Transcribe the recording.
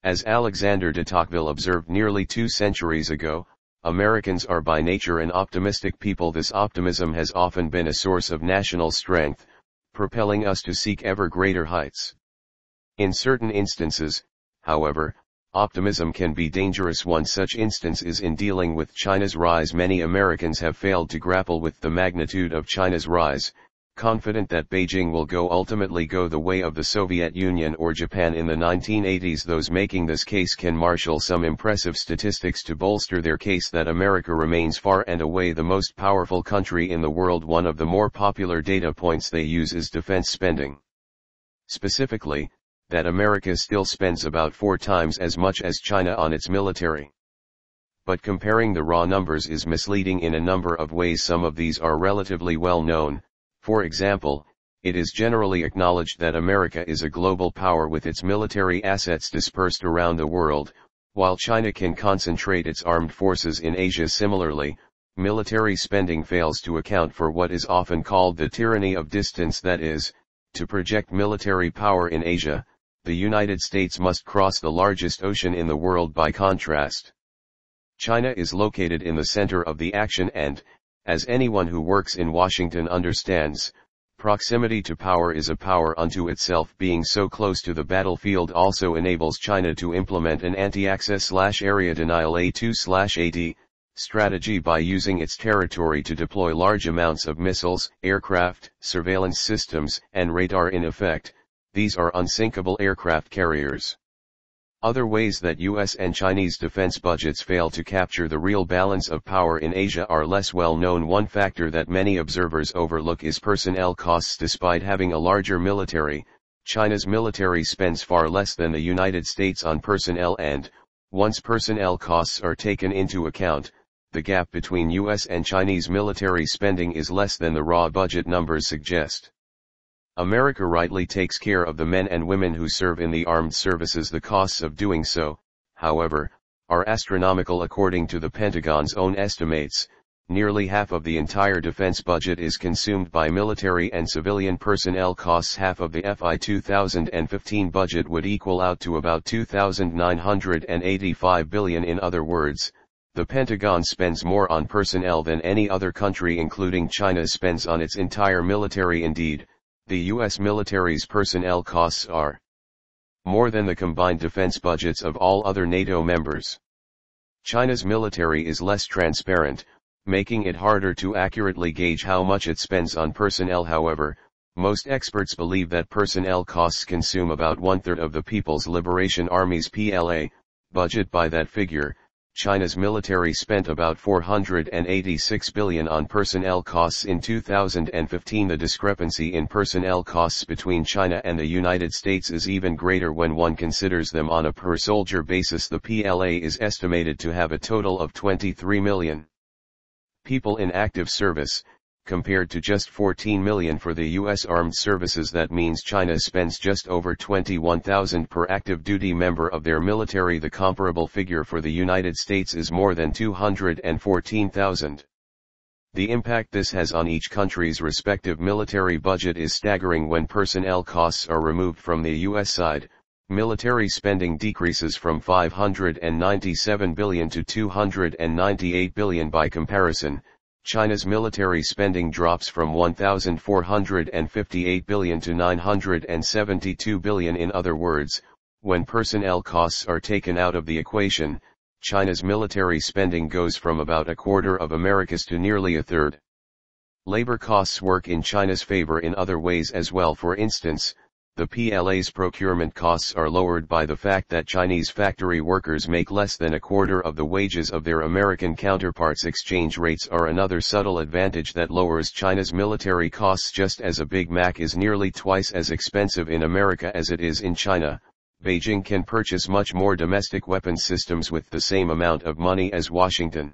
As Alexander de Tocqueville observed nearly 2 centuries ago, Americans are by nature an optimistic people. This optimism has often been a source of national strength, propelling us to seek ever greater heights. In certain instances, however, optimism can be dangerous. One such instance is in dealing with China's rise. Many Americans have failed to grapple with the magnitude of China's rise, confident that Beijing will ultimately go the way of the Soviet Union or Japan in the 1980s. Those making this case can marshal some impressive statistics to bolster their case that America remains far and away the most powerful country in the world. One of the more popular data points they use is defense spending. Specifically, that America still spends about 4 times as much as China on its military. But comparing the raw numbers is misleading in a number of ways. Some of these are relatively well known. For example, it is generally acknowledged that America is a global power with its military assets dispersed around the world, while China can concentrate its armed forces in Asia. Similarly, military spending fails to account for what is often called the tyranny of distance. That is, to project military power in Asia, the United States must cross the largest ocean in the world. By contrast, China is located in the center of the action and, as anyone who works in Washington understands, proximity to power is a power unto itself. Being so close to the battlefield also enables China to implement an anti-access/area denial A2/AD strategy by using its territory to deploy large amounts of missiles, aircraft, surveillance systems, and radar. In effect, these are unsinkable aircraft carriers. Other ways that US and Chinese defense budgets fail to capture the real balance of power in Asia are less well known. One factor that many observers overlook is personnel costs. Despite having a larger military, China's military spends far less than the United States on personnel, and, once personnel costs are taken into account, the gap between US and Chinese military spending is less than the raw budget numbers suggest. America rightly takes care of the men and women who serve in the armed services. The costs of doing so, however, are astronomical. According to the Pentagon's own estimates, nearly half of the entire defense budget is consumed by military and civilian personnel costs. Half of the FY 2015 budget would equal out to about $2,985 billion. In other words, the Pentagon spends more on personnel than any other country, including China, spends on its entire military. Indeed, the U.S. military's personnel costs are more than the combined defense budgets of all other NATO members. China's military is less transparent, making it harder to accurately gauge how much it spends on personnel. However, most experts believe that personnel costs consume about 1/3 of the People's Liberation Army's (PLA) budget. By that figure, China's military spent about $486 billion on personnel costs in 2015. The discrepancy in personnel costs between China and the United States is even greater when one considers them on a per-soldier basis. The PLA is estimated to have a total of 23 million people in active service, compared to just 14 million for the U.S. Armed Services. That means China spends just over 21,000 per active duty member of their military. The comparable figure for the United States is more than 214,000. The impact this has on each country's respective military budget is staggering. When personnel costs are removed from the U.S. side, military spending decreases from $597 billion to $298 billion. By comparison, China's military spending drops from $1,458 billion to $972 billion. In other words, when personnel costs are taken out of the equation, China's military spending goes from about a quarter of America's to nearly a third. Labor costs work in China's favor in other ways as well. For instance, the PLA's procurement costs are lowered by the fact that Chinese factory workers make less than a quarter of the wages of their American counterparts. Exchange rates are another subtle advantage that lowers China's military costs. Just as a Big Mac is nearly twice as expensive in America as it is in China, Beijing can purchase much more domestic weapons systems with the same amount of money as Washington.